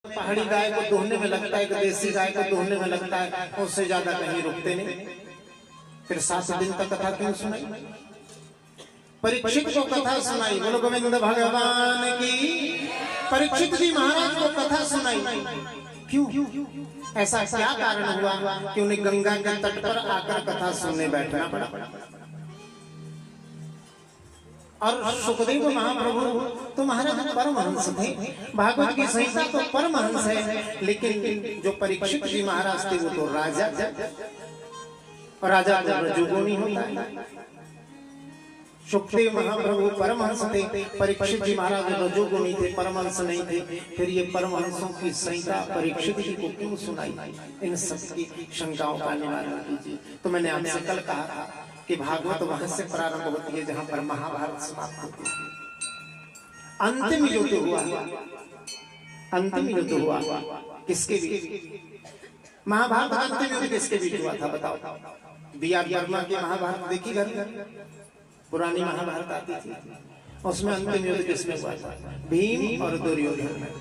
पहाड़ी गाय को दोहने में लगता है कि देसी गाय को दोहने में लगता है, उससे ज्यादा कहीं रुकते नहीं। फिर 7 दिन तक कथा क्यों सुनाई? परीक्षित को कथा सुनाई। बोलो गोविंद भगवान की। परीक्षित जी महाराज को कथा सुनाई। क्यों? ऐसा क्या कारण हुआ कि उन्हें गंगा के तट पर आकर कथा सुनने बैठना पड़ा? और सुखदेव महाप्रभु तो महाराज परमहंस थे, भागवत की संहिता तो परमहंस है, लेकिन जो परीक्षित जी महाराज थे वो तो राजा थे, और राजा तो रजोगुणी होता है। सुखदेव महाप्रभु परमहंस थे, परीक्षित जी महाराज रजोगुणी थे, परमहंस नहीं थे। फिर ये परमहंसों की संहिता परीक्षित जी को क्यों सुनाई? इन सब की शंकाओं का निवारण कीजिए। तो मैंने आपसे कल कहा था कि भागवत वहां से प्रारंभ होती है जहां पर महाभारत समाप्त होती है। अंतिम युद्ध हुआ, अंतिम युद्ध हुआ किसके बीच? महाभारत का अंतिम युद्ध किसके बीच हुआ था बताओ? B.R. वर्मा की महाभारत देखी घर, पुरानी महाभारत आती थी, उसमें अंतिम युद्ध किसमें हुआ था? भीम और दुर्योधन में।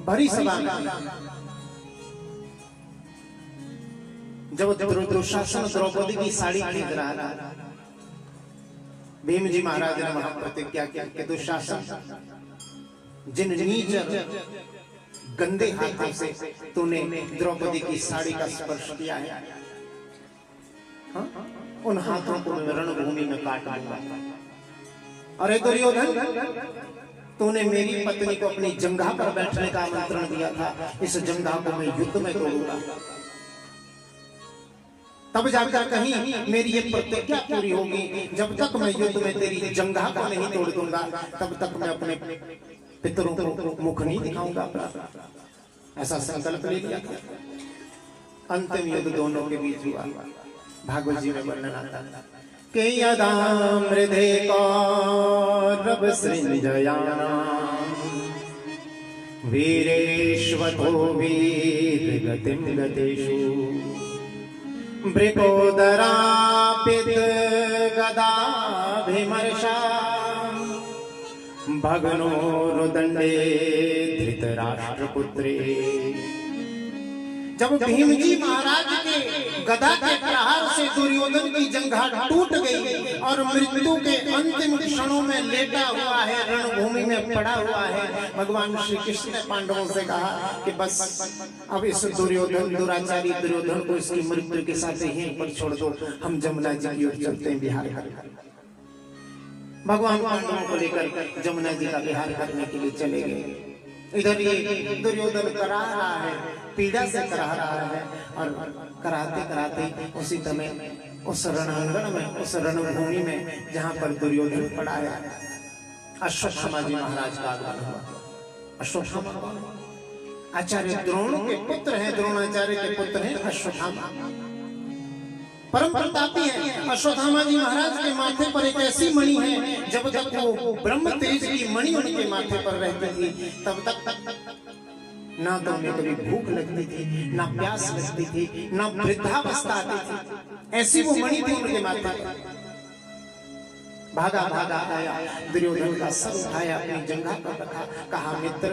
भरी सभा में जब दुशासन द्रौपदी की साड़ी खरीद रहा था, भीम जी महाराज ने वहां प्रतिज्ञा किया कि दुशासन, जिन नीच गंदे हाथों से तूने द्रौपदी की साड़ी का स्पर्श किया है, उन हाथों को मैं रणभूमि में काट दूंगा। अरे दुर्योधन, तूने मेरी पत्नी को अपनी जंघा पर बैठने का आमंत्रण दिया था, इस जंघा को मैं युद्ध में तोड़ूंगा। तब जाकर कहीं मेरी ये प्रतिज्ञा पूरी होगी। जब तक मैं युद्ध में तेरी जंघा को नहीं तोड़ दूंगा, तब तक मैं अपने पितरों को मुख नहीं दिखाऊंगा। ऐसा संकल्प ले लिया था। अंतिम युद्ध दोनों के बीच हुआ। भागवत जी में वर्णन आता है कि यदा मृधे कौरव सृंजयाना वीरेश्वतो वीर गतिम गतेषु भृकोदरापित गदाभिमर्शा भगनोरुदंडे धृतराष्ट्रपुत्रे। जब भीम जी महाराज के गदा के प्रहार से दुर्योधन की जंघा टूट गई और मृत्यु के अंतिम क्षणों में लेटा हुआ है, रणभूमि में पड़ा हुआ है, भगवान श्री कृष्ण ने पांडवों से कहा कि बस अब इस दुर्योधन, दुराचारी दुर्योधन को इसकी मृत्यु के साथ यहीं पर छोड़ दो, हम जमुना जी की ओर चलते हैं बिहार करने। भगवान पांडवों को लेकर जमुना जी का बिहार करने के लिए चले गए। इधर ये दुर्योधन करा रहा है, पीड़ा से करा रहा है, और कराते कराते उसी समय उस रणांगण में, उस रणभूमि में जहां पर दुर्योधन पड़ा है, अश्वत्थामा जी महाराज का आगमन हुआ। अश्वत्थामा आचार्य द्रोण के पुत्र हैं, द्रोणाचार्य के पुत्र हैं अश्वत्थामा, परम प्रतापी है। अश्वत्थामा जी महाराज के माथे पर एक ऐसी मणि है, जब तक वो ब्रह्म तेज की मणि उनके माथे पर रहती थी, तब तक ना तो उन्हें कभी भूख लगती थी, ना प्यास लगती थी, ना वृद्धावस्था आती थी। ऐसी वो मणि थी उनके माथे पर। भागा भागा आया, दुर्योधन का सर उठाया, अपनी जंघा पर रखा, कहा मित्र,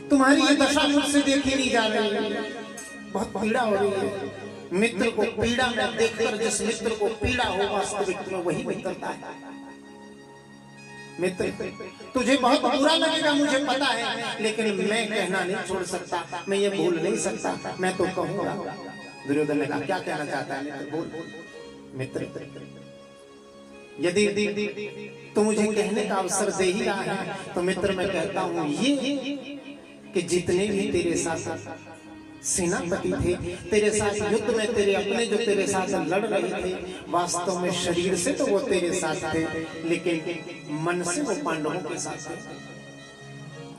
तुम्हारी ये दशा मुझसे देखी नहीं जा रही, बहुत पीड़ा हो रही है। मित्र को पीड़ा में देखकर जिस मित्र को पीड़ा हो, वास्तविक में वही मित्रता है। मित्र, तुझे बहुत बुरा लगेगा मुझे पता है, लेकिन मैं कहना नहीं छोड़ सकता, मैं ये भूल नहीं सकता, मैं तो कहूंगा। दुर्योधन ने कहा क्या कहना चाहता है? बोल। मित्र, यदि तू मुझे कहने का अवसर दे ही रहा है, तो मित्र मैं कहता हूं ये कि जितने भी तेरे साथ सेनापति थे, तेरे साथ युद्ध में तेरे अपने जो तेरे साथ लड़ रहे थे, वास्तव में शरीर से तो वो तेरे साथ थे, लेकिन मन से वो पांडवों के साथ थे।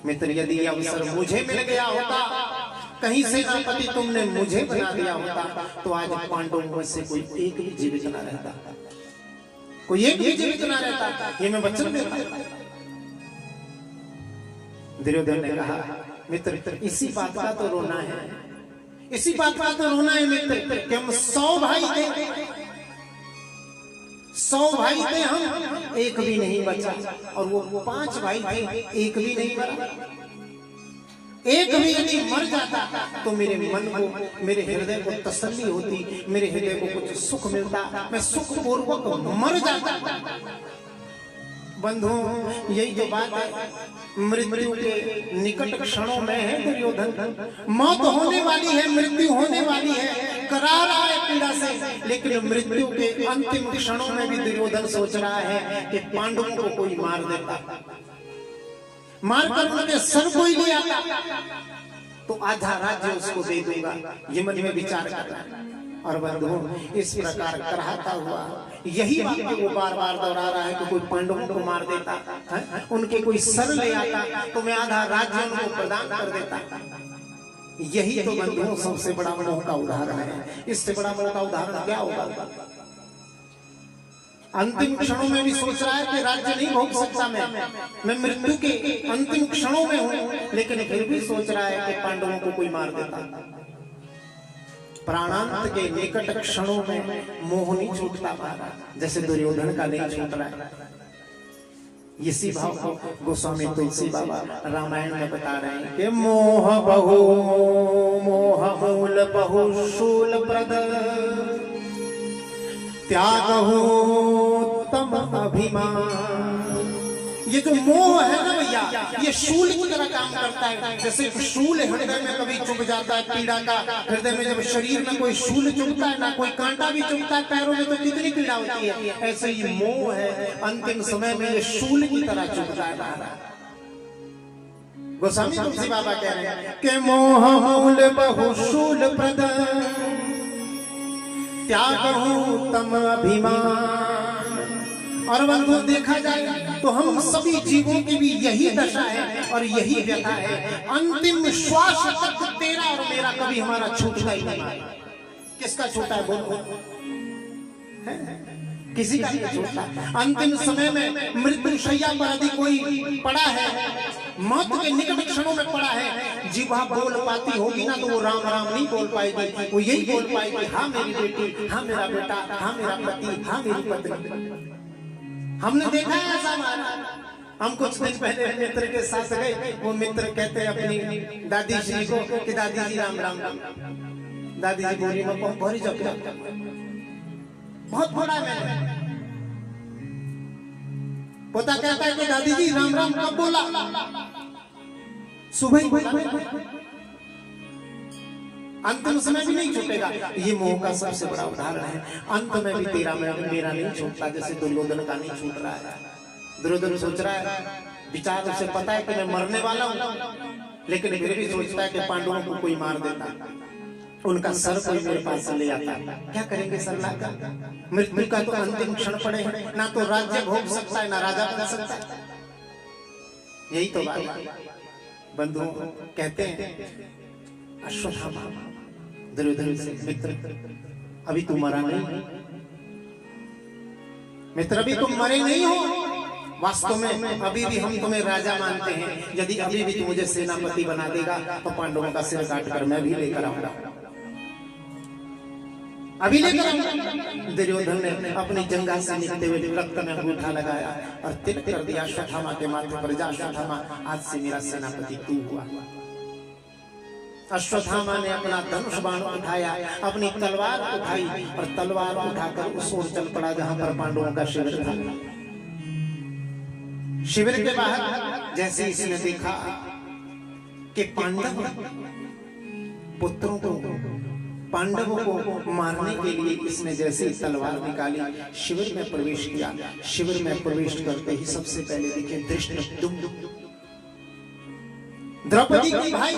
मित्र, यदि ये अवसर मुझे मिल गया होता, कहीं सेनापति तुमने मुझे बना दिया होता, तो आज पांडवों में से कोई एक भी जीवित न रहता, कोई एक भी जीवित न रहता। ये मैं वचन देता। दुर्योधन ने कहा मित्र, इसी बात का तो रोना है, इसी बात का तो रोना है मित्र कि हम 100 भाई थे, 100 भाई थे हम, एक भी नहीं बचा। और वो 5 भाई थे, एक भी नहीं मरा। एक भी यदि मर जाता तो मेरे मन को, मेरे हृदय को तसल्ली होती, मेरे हृदय को कुछ सुख मिलता, मैं सुख पूर्वक मर जाता। बंधु, यही जो बात है, मृत्यु के निकट क्षणों में है दुर्योधन। मौत होने वाली है, मृत्यु होने वाली है, करा रहा है पीड़ा से, लेकिन मृत्यु के अंतिम क्षणों में भी दुर्योधन सोच रहा है कि पांडवों को कोई मार देता, मारकर उनके सर कोई ले आता तो आधा राज्य उसको दे दूंगा, ये मन में विचार कर रहा है। और बंधु, इस प्रकार कराता हुआ यही वाक्य वो बार बार दोहरा रहा है कि कोई पांडवों को मार देता है, उनके कोई सर ले आता तो मैं आधा राज्य उनको प्रदान कर देता। यही तो बंधुओं सबसे बड़ा मोह का उदाहरण है। इससे बड़ा मोह का उदाहरण क्या होगा? अंतिम क्षणों में भी सोच रहा है कि राज्य नहीं भोग सकता, मैं मृत्यु के अंतिम क्षणों में हूं, लेकिन फिर भी सोच रहा है कि पांडवों को कोई मार देता। प्राणांत के निकट क्षणों में मोह नहीं छूटता महाराज, जैसे दुर्योधन का नहीं छूट रहा है। इसी भाव को गोस्वामी तुलसी बाबा रामायण में बता रहे हैं कि मोह बहु मोह मूल बहु शूल प्रद त्यागहु तम अभिमान। ये जो मोह है ना भैया, ये शूल की तरह काम करता है। जैसे शूल हृदय में कभी चुभ जाता है पीड़ा का, हृदय में जब शरीर में कोई शूल चुभता है ना, कोई कांटा भी चुभता है पैरों में, तो कितनी पीड़ा होती है। ऐसे ही मोह है, अंतिम समय में ये शूल की तरह चुभता है। गोस्वामी तुलसी बाबा कह रहे हैं कि मोह मूल बहु शूल प्रद त्यागहु तम अभिमान। और बंधु, देखा जाए तो हम सभी जीवों की भी यही दशा है और यही व्यथा है। अंतिम श्वास तक तेरा और मेरा कभी हमारा छूटता ही नहीं। किसका छूटा है बोलो? किसी का नहीं छूटता। अंतिम समय में मृत्यु शैया पर यदि कोई पड़ा है, मौत के निकट क्षणों में पड़ा है, जीवा बोल पाती होगी ना तो वो राम राम नहीं बोल पाएगी, वो यही बोल पाएगी, हाँ मेरी बेटी, हाँ मेरा बेटा, हाँ मेरा पति, हाँ मेरी पत्नी। हमने देखा है ऐसा महाराज। हम कुछ दिन पहले मित्र के साथ गए, वो मित्र कहते हैं अपनी दादी जी को कि दादी जी राम राम। दादी जी बोली मैं भरी जब बहुत बड़ा है। पोता कहता है कि दादी जी राम राम कब बोला? सुबह। अंतिम समय भी नहीं छूटेगा। ये मोह का सबसे बड़ा उदाहरण है। अंत में भी तेरा मेरा नहीं छूटता, जैसे दुर्योधन का नहीं छूट रहा है। दुर्योधन सोच रहा है, विचार उसे पता है कि मैं मरने वाला हूं, लेकिन फिर भी सोचता है कि पांडवों को कोई मार देता, उनका सर कोई मेरे पास ले आता। क्या करेंगे सर लाकर? मृत्यु का तो अंतिम क्षण पड़े हैं, ना तो राज्य भोग सकता है ना राजा बन सकता है। यही तो बात है बंधु। कहते हैं अश्वत्थामा दुर्योधन से, मित्र अभी तुम मरा नहीं, मित्र अभी तुम मरे नहीं हो। वास्तव में अभी भी हम तुम्हें राजा मानते हैं। यदि अभी भी तू मुझे सेनापति बना देगा तो पांडवों का सिर काट कर मैं भी लेकर आऊंगा, अभी लेकर आऊंगा। दुर्योधन ने अपनी जंगा से निकलते हुए रक्त में अंगूठा लगाया और तिलक कर दिया अश्वत्थामा के माथे पर। जा अश्वत्थामा, आज से मेरा सेनापति तू हुआ। अश्वत्थामा ने अपना धनुष बाण उठाया, अपनी तलवार उठाई और तलवार उठाकर उस ओर चल पड़ा जहां पर पांडवों का शिविर था। शिविर के बाहर जैसे इसने देखा कि पांडव पुत्रों को, पांडवों को मारने के लिए इसने जैसे तलवार निकाली, शिविर में प्रवेश किया। शिविर में प्रवेश करते ही सबसे पहले देखे धृष्टद्युम्न, द्रौपदी की भाई।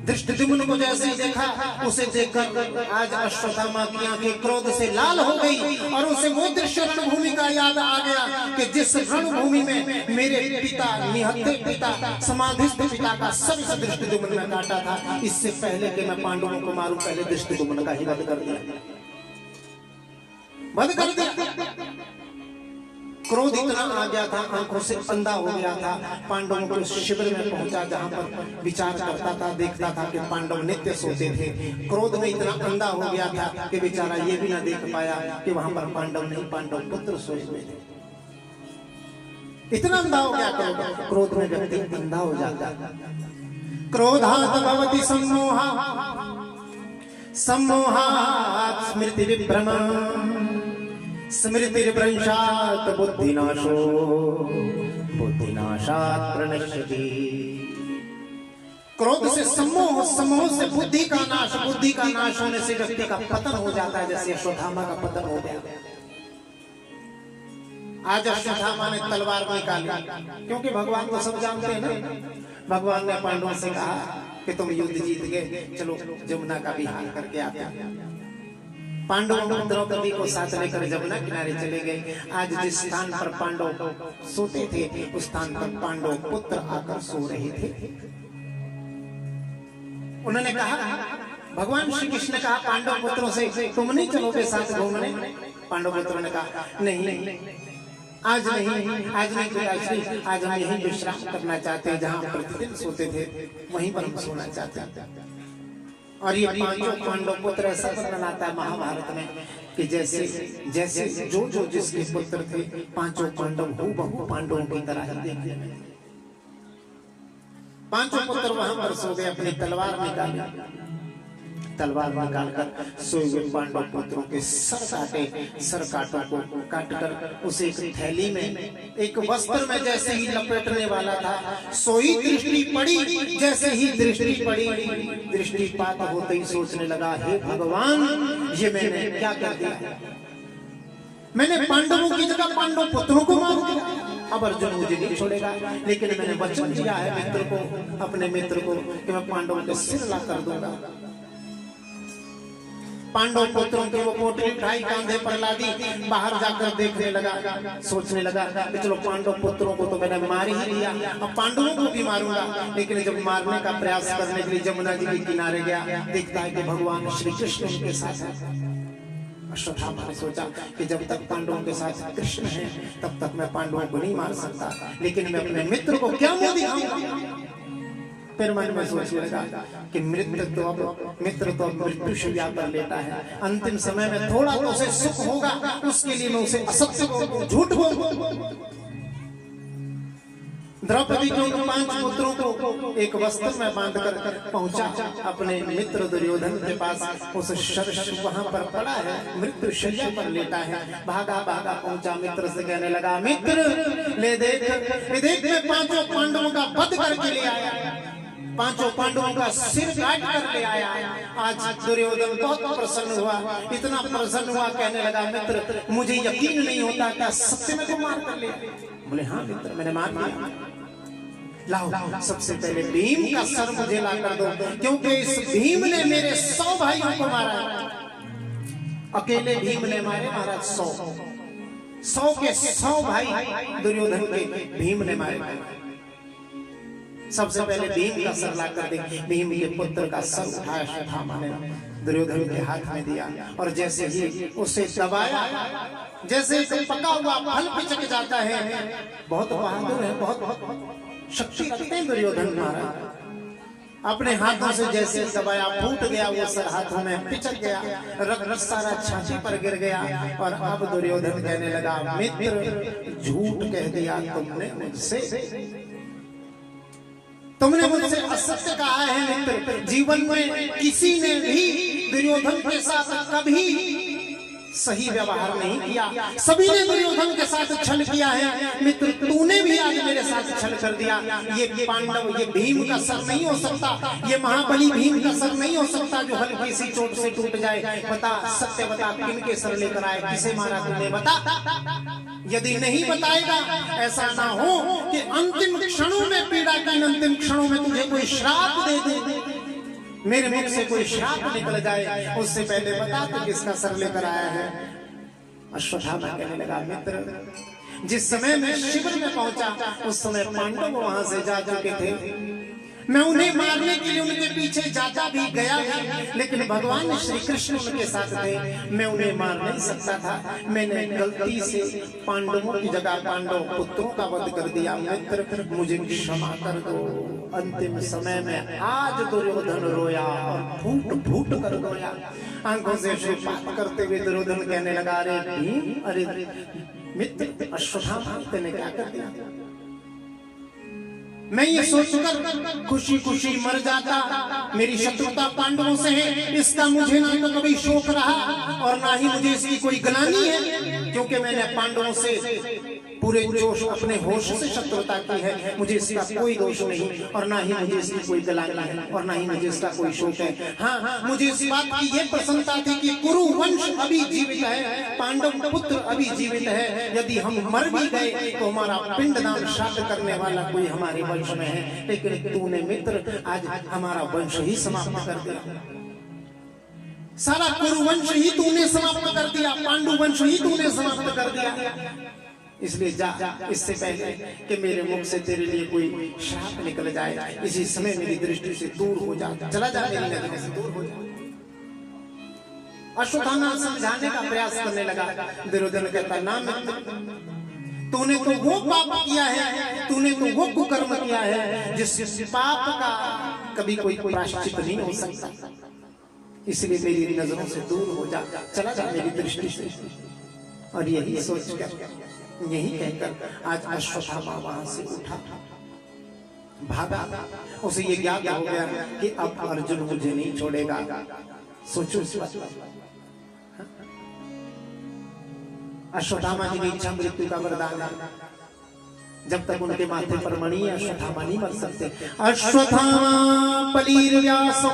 धृष्टद्युम्न को जैसे ही देखा, उसे देखकर आज अश्वत्थामा की आंखें क्रोध से लाल हो गई और उसे वो दृश्य रणभूमि का याद आ गया कि जिस रणभूमि में मेरे पिता, निहत्थे पिता, समाधिस्थ पिता का सर इस धृष्टद्युम्न ने काटा था। इससे पहले कि मैं पांडवों को मारूं, पहले धृष्टद्युम्न का ही वध कर दिया, वध कर दिया। क्रोध इतना आ गया था, आंखों से अंधा हो गया था। पांडवों को शिविर में पहुंचा जहां पर विचार करता था, देखता था कि पांडव नित्य सोते थे। क्रोध में इतना अंधा हो गया था कि बेचारा ये भी ना देख पाया कि वहां पर पांडव नहीं, पांडव पुत्र सोए हुए थे। इतना अंधा हो गया क्रोध, क्रोध में व्यक्ति अंधा हो जाता है। क्रोधात् भवति सम्मोहा, सम्मोहात् स्मृति विभ्रम, स्मृतिर्भ्रंशात् बुद्धिनाशो, बुद्धिनाशात् प्रणश्यति। क्रोध से सम्मोह, सम्मोह से बुद्धि का नाश, बुद्धि का नाश होने से व्यक्ति का पतन हो जाता है, जैसे अश्वत्थामा का पतन हो गया। आज अश्वत्थामा ने तलवार निकाली, क्योंकि भगवान को सब जानते हैं ना। भगवान ने पांडवों से कहा कि तुम युद्ध जीत गए, चलो जमुना का विहार करके आते हैं। पांडव द्रौपदी को साथ लेकर जमुना किनारे चले गए। आज जिस स्थान पर पांडव सोते थे, उस स्थान पर पांडव पुत्र आकर सो रहे थे। उन्होंने कहा, भगवान श्री कृष्ण ने कहा पांडव पुत्रों से, तुम नहीं चलोगे साथ घूमने? पांडव पुत्रों ने कहा नहीं, आज नहीं, आज नहीं, आज हम यहीं विश्राम करना चाहते हैं, जहाँ प्रतिदिन सोते थे वहीं पर हम सोना चाहते हैं। और ये पांचों पांडव पुत्र ऐसा वर्णन आता है महाभारत में कि जैसे जैसे जो जो जिसके पुत्र थे, पांचों पांडव हूबहू पांडवों की तरह ही देखने में। पांचों पुत्र वहां पर सो गए, अपनी तलवार निकाली, तलवार निकालकर सोए हुए पांडव पुत्रों के सर काटों को काटकर उसे एक थैली में, एक वस्त्र में जैसे ही लपेटने वाला था, सोई दृष्टि पड़ी। जैसे ही दृष्टि पड़ी, दृष्टिपात होते ही सोचने लगा, हे भगवान, ये मैंने क्या कर दिया? मैंने पांडवों की जगह पांडव पुत्रों को मार दिया। अब अर्जुन मुझे नहीं छोड़ेगा, लेकिन मैंने वचन दिया है मित्र को, अपने मित्र को, कि मैं पांडवों के सिर ला कर दूंगा। पांडव पुत्रों की वो पोटली उठाई, कांधे पर लादी, बाहर जाकर देखने लगा, सोचने लगा कि चलो पांडव पुत्रों को तो मैंने मार ही लिया, अब पांडवों को भी मारूंगा। लेकिन जब मारने का प्रयास करने के लिए जमुना जी के किनारे गया, देखता है कि भगवान श्री कृष्ण उनके साथ है। अश्वत्थामा ने सोचा कि जब तक पांडवों के साथ कृष्ण है, तब तक मैं पांडवों को नहीं मार सकता, लेकिन मैं अपने मित्र को क्या मुंह दिखाऊंगा? फिर मन में सोचने लगा कि मित्र तो मृत्यु शैया पर लेटा है, अंतिम समय में थोड़ा तो उसे सुख होगा, उसके लिए मैं उसे असत्य बोलूं, झूठ बोलूं। द्रौपदी के उन पांच पुत्रों को एक वस्त्र में बांधकर पहुंचा अपने मित्र दुर्योधन के पास। उस शर्ष वहां पर पड़ा है, मृत्यु शैया पर लेटा है। भागा भागा पहुंचा, मित्र से कहने लगा, मित्र ले देख मैं पांचों पांडवों का वध करके ले आया, पांचों पांडवों का सिर काट कर ले आया। आज दुर्योधन बहुत प्रसन्न हुआ, इतना प्रसन्न हुआ, कहने लगा, मित्र मुझे यकीन नहीं होता, क्या सत्य में को मार कर ले? बोले हाँ मित्र, मैंने मार दिया। लाओ सबसे पहले भीम का सर मुझे ला कर दो, क्योंकि इस भीम ने मेरे 100 भाइयों को मारा। अकेले भीम ने मारे महाराज 100 के 100 भाई दुर्योधन के भीम ने मारे। सबसे पहले भीम का सर ला कर दे। भीम के पुत्र का सर उठाया अश्वत्थामा ने, दुर्योधन के हाथ में दिया, और जैसे ही उसे दबाया, जैसे पका हुआ फल पिचक जाता है। बहुत बहादुर है, बहुत शक्ति रखते हैं दुर्योधन महाराज। अपने हाथों से जैसे दबाया, फूट गया वो सर, हाथों में पिचक गया, रक्त सारा छाती पर गिर गया। और अब दुर्योधन कहने लगा, मित्र झूठ कह दिया तुमने मुझसे असत्य कहा है मित्र। जीवन में किसी ने भी दुर्योधन के साथ कभी सही व्यवहार नहीं किया, सभी ने दुर्योधन के साथ छल किया है। मित्र तूने भी आज मेरे साथ छल कर दिया। ये पांडव, ये भीम का सर नहीं हो सकता, ये महाबली भीम का सर नहीं हो सकता जो हल्की सी चोट से टूट जाए। बता, सत्य बता, किन के सर लेकर आए, किसे मारा तूने, बता। यदि नहीं बताएगा, ऐसा ना हो कि अंतिम क्षणों में पीड़ा के अंतिम क्षणों में तुझे कोई श्राप दे दे, मेरे मुख से कोई श्राप निकल जाए, उससे पहले बता तू किसका सर लेकर आया है। अश्वत्थामा कहने लगा, मित्र जिस समय मैं शिविर में पहुंचा, उस समय पांडव वहां से जा चुके थे। मैं उन्हें मारने के लिए उनके पीछे जाता भी गया, लेकिन भगवान श्री कृष्ण उनके साथ थे, मैं उन्हें मार नहीं सकता था। मैंने गलती से पांडवों की जगह पांडव पुत्रों का वध कर दिया। मित्र मुझे क्षमा कर दो। अंतिम समय में आज दुर्योधन रोया और फूट फूट कर रोया, आंखों से अश्रुपात करते हुए दुर्योधन कहने लगा, अरे भीम, अरे मित्र अश्वत्थामा ने क्या कर दिया? मैं ये सोचकर खुशी खुशी मर जाता, मेरी शत्रुता पांडवों से है, इसका मुझे ना तो कभी शोक रहा और ना ही मुझे इसकी कोई ग्लानि है, क्योंकि मैंने पांडवों से पूरे जोश अपने होश से शत्रुता की है। मुझे इसका कोई दोष नहीं और ना ही मुझे इसकी कोई ग्लानि है और ना ही मुझे इसका कोई शोक है। हाँ, मुझे इस बात की ये प्रसन्नता थी कि कुरु वंश अभी जीवित है, पांडव पुत्र अभी जीवित है। यदि हम मर भी गए तो हमारा पिंडदान श्राद्ध करने वाला कोई हमारे वंश में है, लेकिन तूने मित्र आज हमारा वंश ही समाप्त कर दिया। सारा कुरुवंश ही तूने समाप्त कर दिया, पांडु वंश ही तूने समाप्त कर दिया। इसलिए जा, इससे पहले कि मेरे मुख से तेरे लिए कोई श्राप निकल जाए, इसी समय मेरी दृष्टि से दूर हो जा, चला जा, मेरी नजर से दूर हो जा। अश्वत्थामा समझाने का प्रयास करने लगा। दुर्योधन कहता, ना मित्र, तूने तो वो पाप किया है, तूने तो वो कुकर्म किया है जिस पाप का कभी कोई प्रायश्चित नहीं हो सकता, इसलिए मेरी नजरों से दूर हो जा, चला जा मेरी दृष्टि से। और यही सोचकर, यही कहकर आज अश्वत्थामा वहां से उठा, भागा। उसे ये ज्ञात हो गया कि अब अर्जुन मुझे नहीं छोड़ेगा। सोचो इस बात। अश्वत्थामा जी ने इच्छा मृत्यु का वरदान, जब तक उनके माथे पर मणि है अश्वत्थामा नहीं मर सकते। अश्वत्थामा पलीर्व्यास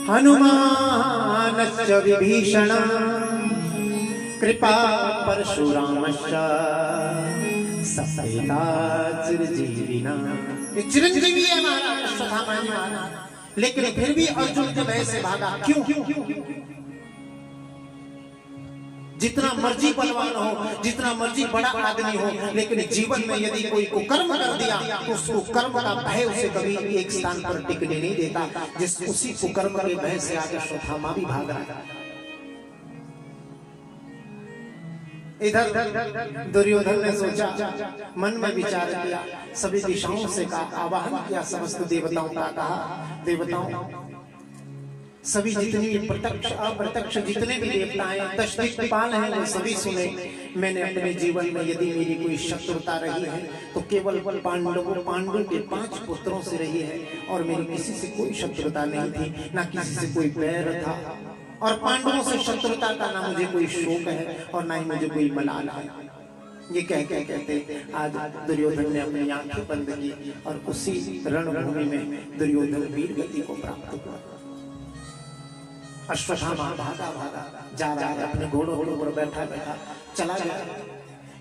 हनुमानश्च विभीषणः कृपा परशुरामश्च सपेता चिरजीविना। चिरंजीवी है हमारा अश्वत्थामा जी, लेकिन फिर भी अर्जुन के भय से भागा। क्यों? जितना मर्जी बलवान हो, जितना मर्जी बड़ा आदमी हो, लेकिन जीवन में यदि कोई कुकर्म कर दिया तो उस कुकर्म का भय उसे कभी एक स्थान पर टिकने नहीं देता। जिस उसी कुकर्म के भय से आज अश्वत्थामा भी भाग रहा है। इधर दुर्योधन ने सोचा, मन में विचार किया, सभी दिशाओं से का आवाहन किया, समस्त देवताओं का कहा, देवताओं सभी जितनी प्रत्यक्ष अप्रत्यक्ष जितने भी देवता हैं, दशदिक्पाल हैं, वो सभी सुने। मैंने अपने जीवन में यदि मेरी कोई शत्रुता रही है तो केवल पांडु के 5 पुत्रों से रही है, और मेरी किसी से कोई शत्रुता नहीं थी, ना किसी से कोई बैर था, और पांडवों से शत्रुता का ना मुझे कोई शोक है और ना ही मुझे कोई मलाल है। ये कहते आज दुर्योधन ने अपनी आंखें बंद की और उसी रणभूमि में दुर्योधन वीर गति को प्राप्त हुआ। अश्वत्थामा भागा जा रहा है, अपने घोड़ों पर बैठा चला गया।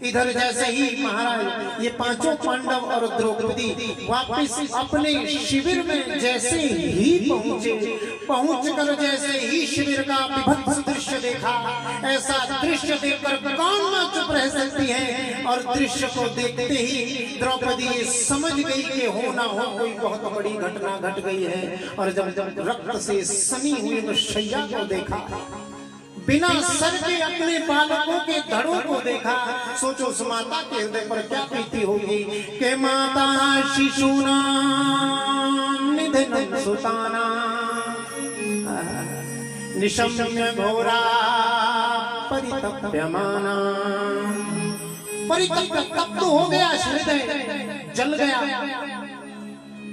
इधर जैसे ही महाराज ये 5 पांडव और द्रौपदी वापस अपने शिविर में जैसे ही पहुंचकर जैसे ही शिविर का विभत्स दृश्य देखा, ऐसा दृश्य देखकर कौन ना चुप रह सकती है। और दृश्य को देखते ही द्रौपदी समझ गई कि हो ना हो कोई बहुत बड़ी घटना घट गई है। और जब रक्त से सनी हुई शैया को देखा, बिना सर के अपने बालकों के धड़ों को देखा, सोचो उस माता के हृदय पर क्या बीती होगी कि माता शिशुना निधन सुताना निशम्य घोरा परितप्यमाना। परितप्त हो गया, हृदय जल गया,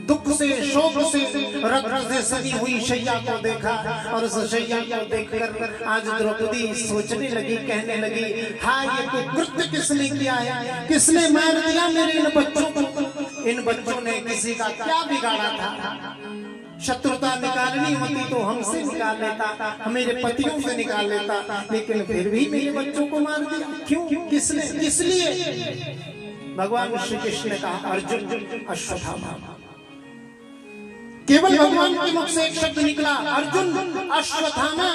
दुख से शोक से रक्त से सनी हुई शैया को देखा। और उस शैया को देखकर आज द्रौपदी सोचने लगी, कहने लगी, हाँ ये कोई कृत्य किसने किया है, किसने मार दिया मेरे इन बच्चों को। इन बच्चों ने किसी का क्या बिगाड़ा था? शत्रुता निकालनी होती तो हमसे निकाल लेता, मेरे पतियों से निकाल लेता, लेकिन फिर भी मेरे बच्चों को मार दिया। क्यों? किसने? किस लिए? भगवान श्री कृष्ण ने कहा, अर्जुन अश्वत्थामा। केवल भगवान के मुख से एक शब्द निकला, अर्जुन अश्वत्थामा।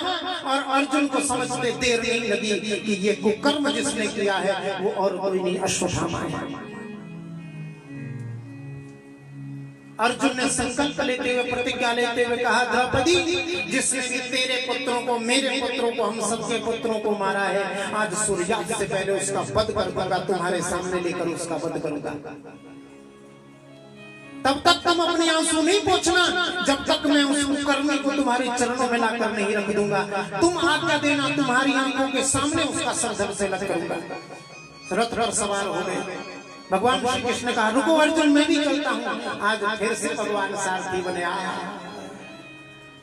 और अर्जुन को समझते देर नहीं लगी कि ये कुकर्म जिसने किया है वो और कोई नहीं, अश्वत्थामा है। अर्जुन ने संकल्प लेते हुए, प्रतिज्ञा लेते हुए कहा, द्रौपदी जिसने भी तेरे पुत्रों को, मेरे पुत्रों को, हम सबके पुत्रों को मारा है, आज सूर्यास्त से पहले उसका वध कर दूंगा, तुम्हारे सामने लेकर उसका वध करूंगा। तब तक तुम अपने आंसू नहीं पोंछना जब तक मैं उस कुकर्मी को तुम्हारे चरणों में लाकर नहीं रख दूंगा। तुम आज्ञा देना, तुम्हारी आंखों के सामने उसका सर धड़ से लग करूंगा। रथ पर सवार हो गए। भगवान श्री कृष्ण ने कहा रुको अर्जुन, मैं भी चलता हूँ। आज फिर से भगवान सारथी बने आया,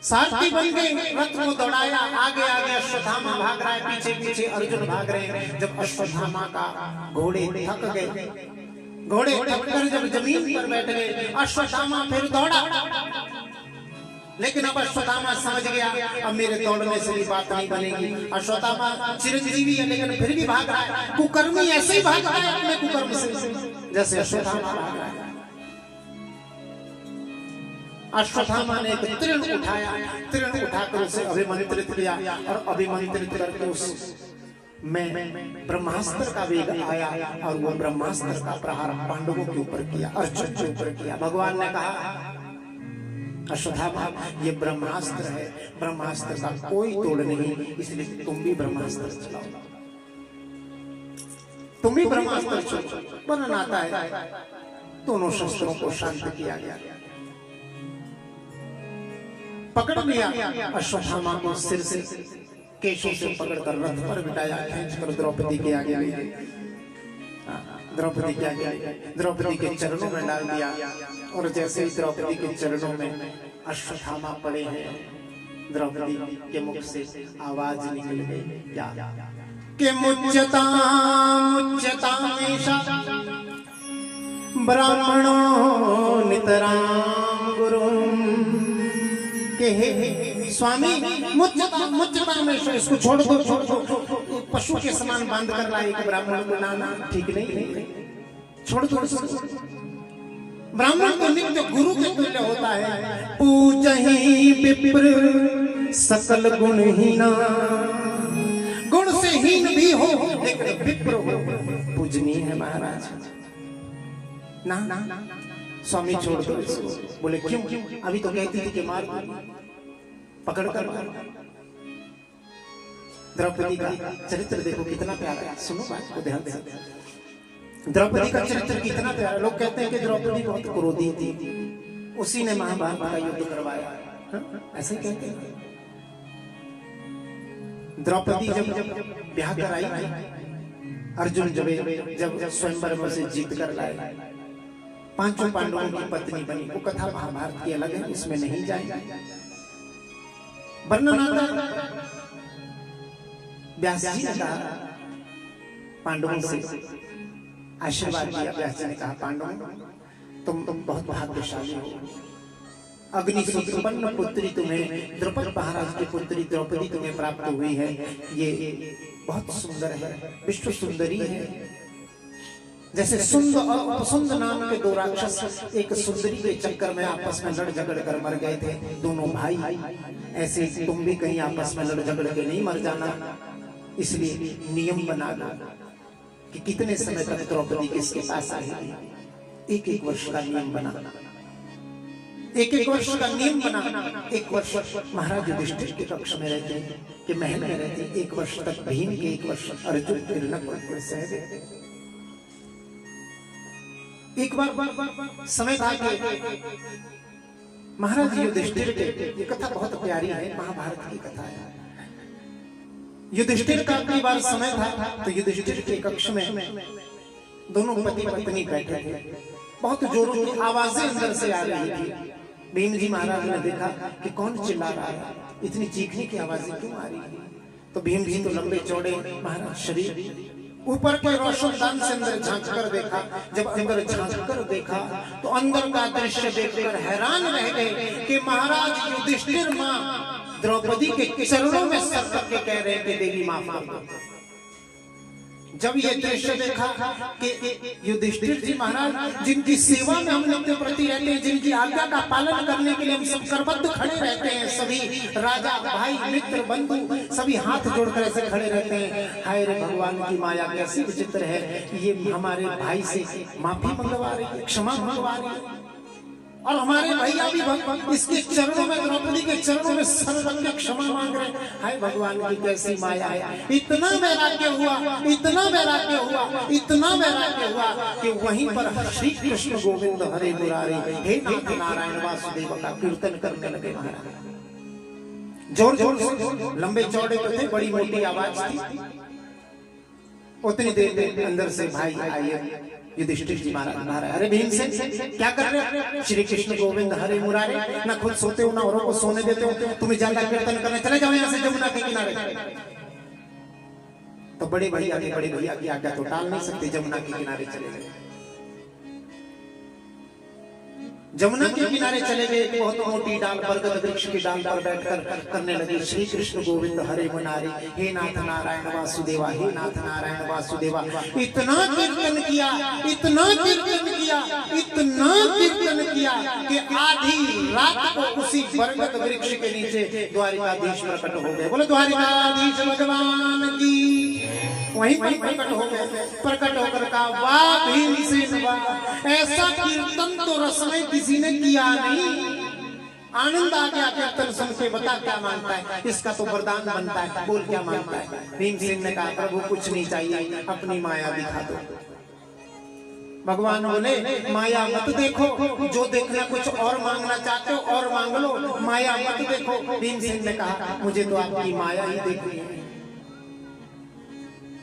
सारथी बन गए, रथ को दौड़ाया। आगे आगे अश्वत्थामा भाग रहा है, पीछे पीछे अर्जुन भाग रहे हैं। जब अश्वत्थामा का घोड़े थक गए, घोड़े थककर जब जमीन पर बैठ गए, अश्वत्थामा फिर दौड़ा। लेकिन अब अश्वत्थामा समझ गया अब मेरे दौड़ने से भी बात नहीं बनेगी। अश्वत्थामा चिरंजीवी है लेकिन फिर भी भाग रहा है। कुकर्मी ऐसे ही भाग रहा है अपने कुकर्म से जैसे अश्वत्थामा भाग रहा है। अश्वत्थामा ने एक तृण उठाया, तृण उठाकर उसे अभिमंत्रित किया और अभिमंत्रित करके उस में ब्रह्मास्त्र का वेग आया और वो ब्रह्मास्त्र का प्रहार पांडवों के ऊपर किया, अर्जुन के ऊपर किया। भगवान ने कहा अश्वत्थामा ये ब्रह्मास्त्र है, ब्रह्मास्त्र का कोई तोड़ नहीं, इसलिए तुम भी ब्रह्मास्त्र चलाओ, तुम भी ब्रह्मास्त्र चलाओ। वर्णन आता है दोनों शस्त्रों को शांत किया गया, पकड़ लिया अश्वत्थामा को सिर से केशों से पकड़कर रथ पर बिठाया, खींचकर द्रौपदी के आगे ले गए। द्रौपदी के आगे द्रौपदी के चरणों में डाल दिया और जैसे ही द्रौपदी के चरणों में अश्वत्थामा पड़े हैं, द्रौपदी के मुख से आवाज निकल गई क्या कि मुच्यता मुच्यता ब्राह्मणो नितरां गुरुं के हे स्वामी मुच्यता में इसको छोड़ दो, छोड़ दो। पशु के समान बांध कर लाए एक ब्राह्मण को लाना ठीक नहीं, छोड़ दो। ब्राह्मण को नित्य गुरु के तुल्य होता है। पूजहि विप्र सकल गुणहीना, गुण से हीन भी हो लेकिन विप्र हो पूजनीय है महाराज। ना ना ना स्वामी छोड़ दो इसको। बोले क्यों? अभी तो कहती थी कि मार पकड़ कर मार। द्रौपदी का चरित्र देखो कितना प्यारा है, सुनो बात को ध्यान से। द्रौपदी का चरित्र कितना प्यारा। लोग कहते हैं कि द्रौपदी बहुत क्रोधी थी, उसी ने महाभारत का युद्ध करवाया, ऐसे ही कहते हैं। द्रौपदी जब ब्याह कर आई, अर्जुन जब स्वयंवर में से जीत कर लाए, पांचों पांडवों की पत्नी बनी। वो कथा महाभारत की अलग है, उसमें नहीं जाएंगे। वर्णन आता व्यास जी ने कहा पांडवों से आशीर्वाद दिया। व्यास जी ने कहा पांडवों तुम बहुत भाग्यशाली हो, अग्नि सुसंपन्न पुत्री तुम्हें, द्रौपद महाराज की पुत्री द्रौपदी तुम्हें प्राप्त हुई है। ये बहुत सुंदर है, विश्व सुंदरी है। जैसे सुंद और उपसुंद नाम के दो राक्षस एक सुंदरी के चक्कर में आपस में लड़ झगड़ कर मर गए थे, दोनों भाई। ऐसे तुम भी कहीं आपस में लड़ झगड़ के नहीं मर जाना, इसलिए नियम बना लो कि कितने समय तक द्रौपदी किसके पास आएगी। एक वर्ष का नियम बना, एक वर्ष का नियम बना। एक वर्ष महाराज युधिष्ठिर के कक्ष में रहते हैं कि महल में रहते हैं, 1 वर्ष तक भीम के, 1 वर्ष अर्जुन के नकुल सहदेव। एक बार समय था कि महाराज युधिष्ठिर के, ये कथा बहुत प्यारी है, महाभारत की कथा है। युधिष्ठिर का कई बार समय था तो युधिष्ठिर के कक्ष में दोनों पति पत्नी बैठे थे। बहुत जोरों की आवाजें अंदर से आ रही थी। भीम जी महाराज ने देखा कि कौन चिल्ला रहा है, इतनी चीखने की आवाजें क्यों आ रही है। तो भीम जी तो लंबे चौड़े महाराज शरीर, ऊपर के रोशनदान से अंदर झांक कर देखा। जब अंदर झांक कर देखा तो अंदर का दृश्य देखकर हैरान रह गए कि महाराज युधिष्ठिर मां द्रौपदी के चरणों में सर करके कह रहे थे देवी माफ कर दो। जब ये दृश्य देखा कि युधिष्ठिर जी महाराज जिनकी सेवा में हम नित्य प्रति रहते हैं, जिनकी आज्ञा का पालन करने के लिए हम सब करबद्ध खड़े रहते हैं, सभी राजा भाई मित्र बंधु सभी हाथ जोड़कर ऐसे खड़े रहते हैं। हाय रे भगवान की माया कैसी विचित्र है, ये हमारे भाई से माफी मंगवा रही है, क्षमा मंगवा रही है। और हमारे भैया भी इसके चरणों में, द्रौपदी के चरणों में सर रख के क्षमा मांग रहे हैं। हाय भगवान की कैसी माया है। इतना वैराग्य हुआ, इतना वैराग्य हुआ, इतना वैराग्य हुआ कि वहीं पर श्री कृष्ण गोविंद हरे मुरारी हे नाथ नारायण वासुदेव का कीर्तन करने लगे महाराज। जोर जोर से, लंबे चौड़े तो थे, बड़ी मोटी आवाज थी। उतनी देर में अंदर से भाई आए युधिष्ठिर जी महाराज, अरे भीमसेन क्या कर रहे हो? श्री कृष्ण गोविंद हरे मुरारे, ना खुद सोते हो ना औरों को सोने देते हो, तुम्हें ज्यादा कीर्तन करने, चले जाओ यहाँ से जमुना के किनारे। तो बड़े भैया की आज्ञा तो टाल नहीं सकते, जमुना के किनारे चले गए। जमुना के किनारे चले गए, बहुत मोटी डाल, बरगद वृक्ष की डाल पर बैठकर करने लगे श्री कृष्ण गोविंद हरे मुरारे, हे नाथ नारायण वासुदेवा, हे नाथ नारायण वासुदेवा। इतना कीर्तन किया, इतना कीर्तन किया, इतना कीर्तन किया कि आधी रात को उसी बरगद वृक्ष के नीचे द्वारिकाधीश प्रकट हो गए। बोलो द्वारिकाधीश भगवान की। वहीं प्रकट हो गए, प्रकट होकर कहा वाह भीमसेन वाह, ऐसा कीर्तन तो रस में किसी ने किया नहीं। आनंद आ गया कीर्तन सुन के। बता क्या मांगता है? इसका तो वरदान बनता है, बोल क्या मांगता है? भीमसेन ने कहा प्रभु कुछ नहीं चाहिए, अपनी माया दिखा दो। भगवान बोले माया मत देखो, जो देखना कुछ और मांगना चाहते हो और मांग लो, माया मत देखो। भीमसेन ने कहा मुझे तो आपकी माया ही देखनी है।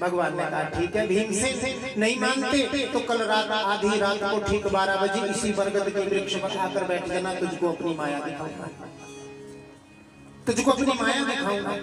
भगवान ने कहा ठीक है भीमसेन, नहीं मानते तो कल रात, आधी रात को ठीक 12 बजे इसी बरगद के वृक्ष पर आकर बैठ जाना, तुझको अपनी माया दिखाऊंगा, तुझको अपनी माया दिखाऊंगा।